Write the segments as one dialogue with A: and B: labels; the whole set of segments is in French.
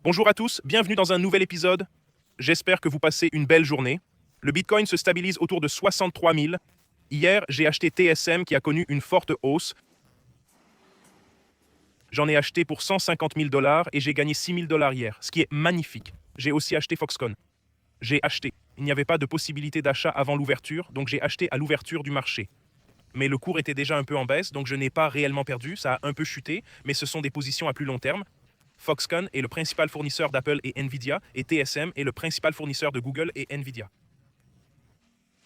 A: Bonjour à tous, bienvenue dans un nouvel épisode. J'espère que vous passez une belle journée. Le Bitcoin se stabilise autour de 63 000. Hier, j'ai acheté TSM qui a connu une forte hausse. J'en ai acheté pour 150 000 dollars et j'ai gagné 6 000 dollars hier, ce qui est magnifique. J'ai aussi acheté Foxconn. J'ai acheté. Il n'y avait pas de possibilité d'achat avant l'ouverture, donc j'ai acheté à l'ouverture du marché. Mais le cours était déjà un peu en baisse, donc je n'ai pas réellement perdu, ça a un peu chuté, mais ce sont des positions à plus long terme. Foxconn est le principal fournisseur d'Apple et Nvidia, et TSM est le principal fournisseur de Google et Nvidia.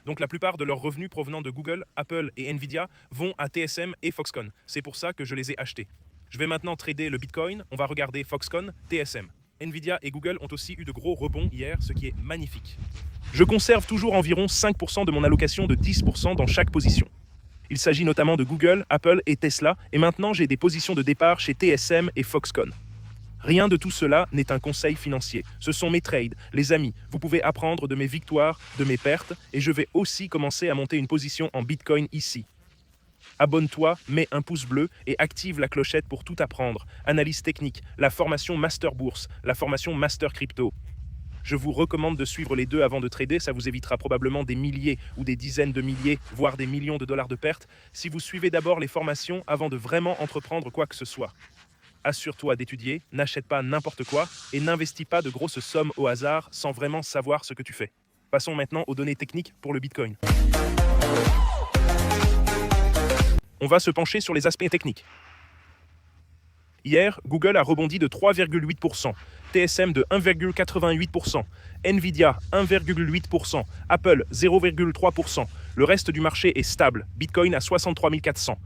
A: Donc la plupart de leurs revenus provenant de Google, Apple et Nvidia vont à TSM et Foxconn. C'est pour ça que je les ai achetés. Je vais maintenant trader le Bitcoin, on va regarder Foxconn, TSM. Nvidia et Google ont aussi eu de gros rebonds hier, ce qui est magnifique. Je conserve toujours environ 5% de mon allocation de 10% dans chaque position. Il s'agit notamment de Google, Apple et Tesla, et maintenant j'ai des positions de départ chez TSM et Foxconn. Rien de tout cela n'est un conseil financier. Ce sont mes trades, les amis. Vous pouvez apprendre de mes victoires, de mes pertes, et je vais aussi commencer à monter une position en Bitcoin ici. Abonne-toi, mets un pouce bleu et active la clochette pour tout apprendre. Analyse technique, la formation Master Bourse, la formation Master Crypto. Je vous recommande de suivre les deux avant de trader, ça vous évitera probablement des milliers ou des dizaines de milliers, voire des millions de dollars de pertes, si vous suivez d'abord les formations avant de vraiment entreprendre quoi que ce soit. Assure-toi d'étudier, n'achète pas n'importe quoi et n'investis pas de grosses sommes au hasard sans vraiment savoir ce que tu fais. Passons maintenant aux données techniques pour le Bitcoin. On va se pencher sur les aspects techniques. Hier, Google a rebondi de 3,8%, TSM de 1,88%, Nvidia 1,8%, Apple 0,3%. Le reste du marché est stable, Bitcoin à 63 400.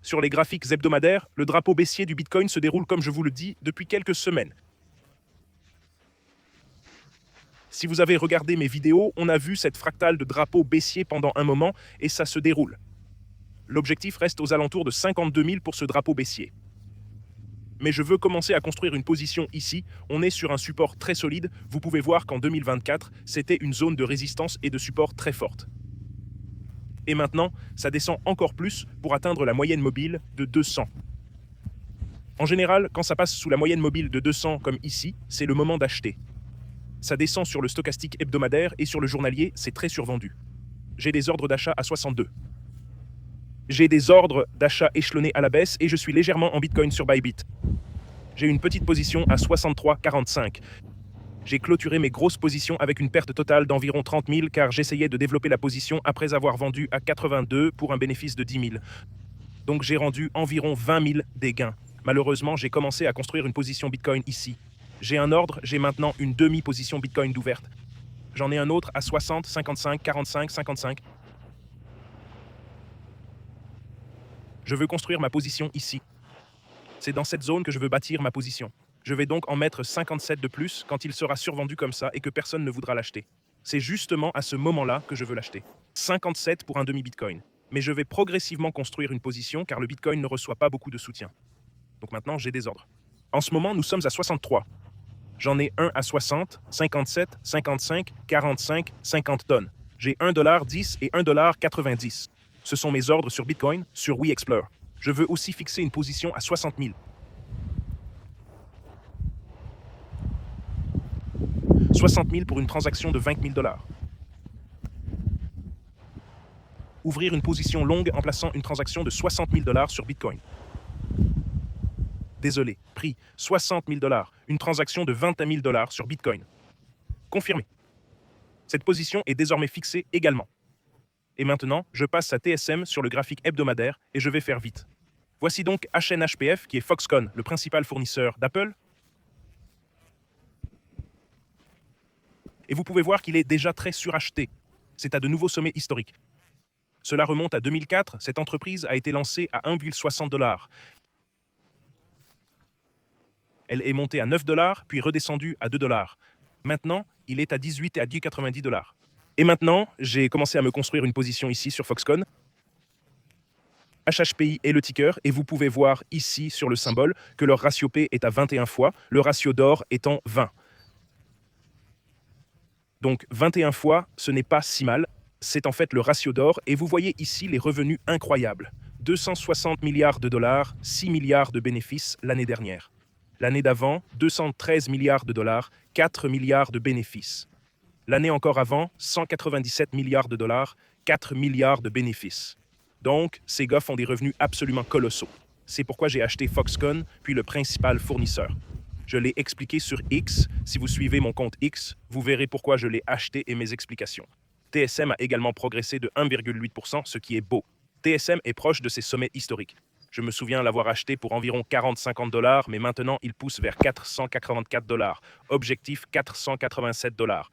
A: Sur les graphiques hebdomadaires, le drapeau baissier du Bitcoin se déroule comme je vous le dis depuis quelques semaines. Si vous avez regardé mes vidéos, on a vu cette fractale de drapeau baissier pendant un moment et ça se déroule. L'objectif reste aux alentours de 52 000 pour ce drapeau baissier. Mais je veux commencer à construire une position ici. On est sur un support très solide. Vous pouvez voir qu'en 2024, c'était une zone de résistance et de support très forte. Et maintenant, ça descend encore plus pour atteindre la moyenne mobile de 200. En général, quand ça passe sous la moyenne mobile de 200 comme ici, c'est le moment d'acheter. Ça descend sur le stochastique hebdomadaire et sur le journalier, c'est très survendu. J'ai des ordres d'achat à 62. J'ai des ordres d'achat échelonnés à la baisse et je suis légèrement en Bitcoin sur Bybit. J'ai une petite position à 63,45. J'ai clôturé mes grosses positions avec une perte totale d'environ 30 000 car j'essayais de développer la position après avoir vendu à 82 pour un bénéfice de 10 000. Donc j'ai rendu environ 20 000 des gains. Malheureusement, j'ai commencé à construire une position Bitcoin ici. J'ai un ordre, j'ai maintenant une demi-position Bitcoin d'ouverte. J'en ai un autre à 60, 55, 45, 55. Je veux construire ma position ici. C'est dans cette zone que je veux bâtir ma position. Je vais donc en mettre 57 de plus quand il sera survendu comme ça et que personne ne voudra l'acheter. C'est justement à ce moment-là que je veux l'acheter. 57 pour un demi-Bitcoin. Mais je vais progressivement construire une position car le Bitcoin ne reçoit pas beaucoup de soutien. Donc maintenant, j'ai des ordres. En ce moment, nous sommes à 63. J'en ai un à 60, 57, 55, 45, 50 tonnes. J'ai $1,10 et $1,90. Ce sont mes ordres sur Bitcoin, sur WeExplore. Je veux aussi fixer une position à 60 000. 60 000 pour une transaction de 20 000 dollars. Ouvrir une position longue en plaçant une transaction de 60 000 dollars sur Bitcoin. Désolé, prix 60 000 dollars, une transaction de 20 000 dollars sur Bitcoin. Confirmé. Cette position est désormais fixée également. Et maintenant, je passe à TSM sur le graphique hebdomadaire et je vais faire vite. Voici donc HNHPF qui est Foxconn, le principal fournisseur d'Apple. Et vous pouvez voir qu'il est déjà très suracheté. C'est à de nouveaux sommets historiques. Cela remonte à 2004, cette entreprise a été lancée à 1,60 $. Elle est montée à 9 $, puis redescendue à 2 $. Maintenant, il est à 18 et à 10,90 $. Et maintenant, j'ai commencé à me construire une position ici sur Foxconn. HHPI est le ticker, et vous pouvez voir ici sur le symbole que leur ratio P est à 21 fois, le ratio d'or étant 20. Donc 21 fois, ce n'est pas si mal, c'est en fait le ratio d'or, et vous voyez ici les revenus incroyables. 260 milliards de dollars, 6 milliards de bénéfices l'année dernière. L'année d'avant, 213 milliards de dollars, 4 milliards de bénéfices. L'année encore avant, 197 milliards de dollars, 4 milliards de bénéfices. Donc, ces gars font des revenus absolument colossaux. C'est pourquoi j'ai acheté Foxconn, puis le principal fournisseur. Je l'ai expliqué sur X. Si vous suivez mon compte X, vous verrez pourquoi je l'ai acheté et mes explications. TSM a également progressé de 1,8%, ce qui est beau. TSM est proche de ses sommets historiques. Je me souviens l'avoir acheté pour environ 40-50 dollars, mais maintenant il pousse vers 484 dollars. Objectif 487 dollars.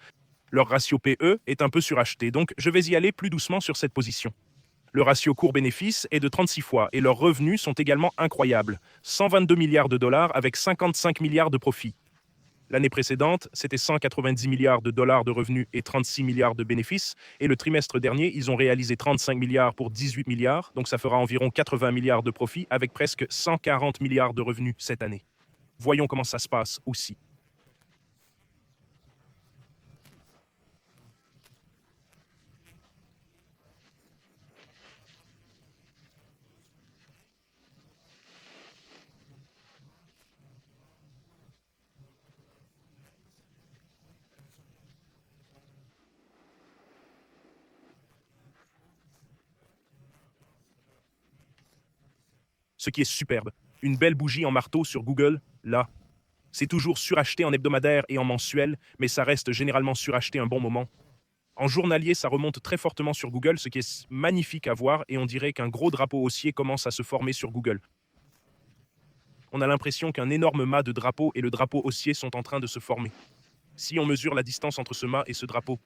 A: Leur ratio PE est un peu suracheté, donc je vais y aller plus doucement sur cette position. Le ratio cours-bénéfice est de 36 fois et leurs revenus sont également incroyables. 122 milliards de dollars avec 55 milliards de profits. L'année précédente, c'était 190 milliards de dollars de revenus et 36 milliards de bénéfices. Et le trimestre dernier, ils ont réalisé 35 milliards pour 18 milliards. Donc ça fera environ 80 milliards de profits avec presque 140 milliards de revenus cette année. Voyons comment ça se passe aussi. Ce qui est superbe. Une belle bougie en marteau sur Google, là. C'est toujours suracheté en hebdomadaire et en mensuel, mais ça reste généralement suracheté un bon moment. En journalier, ça remonte très fortement sur Google, ce qui est magnifique à voir, et on dirait qu'un gros drapeau haussier commence à se former sur Google. On a l'impression qu'un énorme mât de drapeau et le drapeau haussier sont en train de se former. Si on mesure la distance entre ce mât et ce drapeau,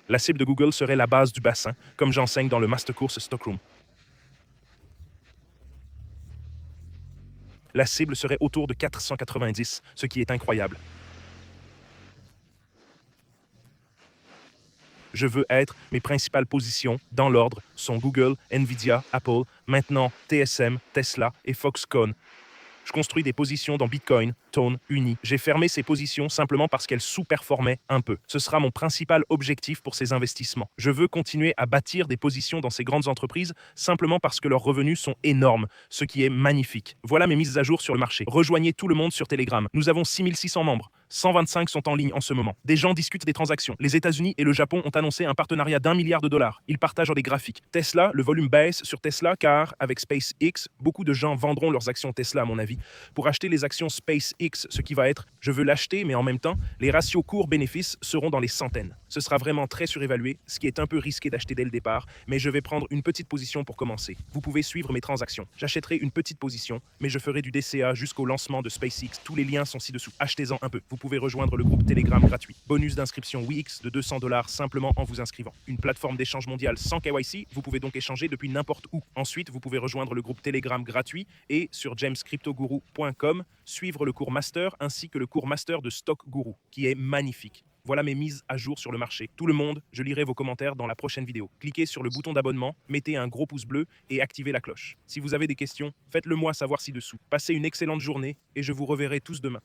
A: la cible de Google serait la base du bassin, comme j'enseigne dans le Master Course Stockroom. La cible serait autour de 490, ce qui est incroyable. Je veux être, mes principales positions, dans l'ordre, sont Google, Nvidia, Apple, maintenant TSM, Tesla et Foxconn. Je construis des positions dans Bitcoin, Tone, Uni. J'ai fermé ces positions simplement parce qu'elles sous-performaient un peu. Ce sera mon principal objectif pour ces investissements. Je veux continuer à bâtir des positions dans ces grandes entreprises simplement parce que leurs revenus sont énormes, ce qui est magnifique. Voilà mes mises à jour sur le marché. Rejoignez tout le monde sur Telegram. Nous avons 6600 membres. 125 sont en ligne en ce moment. Des gens discutent des transactions. Les États-Unis et le Japon ont annoncé un partenariat d'1 milliard de dollars. Ils partagent des graphiques. Tesla, le volume baisse sur Tesla car, avec SpaceX, beaucoup de gens vendront leurs actions Tesla à mon avis pour acheter les actions SpaceX, ce qui va être, je veux l'acheter, mais en même temps, les ratios cours-bénéfices seront dans les centaines. Ce sera vraiment très surévalué, ce qui est un peu risqué d'acheter dès le départ, mais je vais prendre une petite position pour commencer. Vous pouvez suivre mes transactions. J'achèterai une petite position, mais je ferai du DCA jusqu'au lancement de SpaceX. Tous les liens sont ci-dessous. Achetez-en un peu. Vous pouvez rejoindre le groupe Telegram gratuit. Bonus d'inscription Wix de 200 dollars simplement en vous inscrivant. Une plateforme d'échange mondiale sans KYC, vous pouvez donc échanger depuis n'importe où. Ensuite, vous pouvez rejoindre le groupe Telegram gratuit et sur jamescryptoguru.com, suivre le cours master ainsi que le cours master de Stock Guru, qui est magnifique. Voilà mes mises à jour sur le marché. Tout le monde, je lirai vos commentaires dans la prochaine vidéo. Cliquez sur le bouton d'abonnement, mettez un gros pouce bleu et activez la cloche. Si vous avez des questions, faites-le moi savoir ci-dessous. Passez une excellente journée et je vous reverrai tous demain.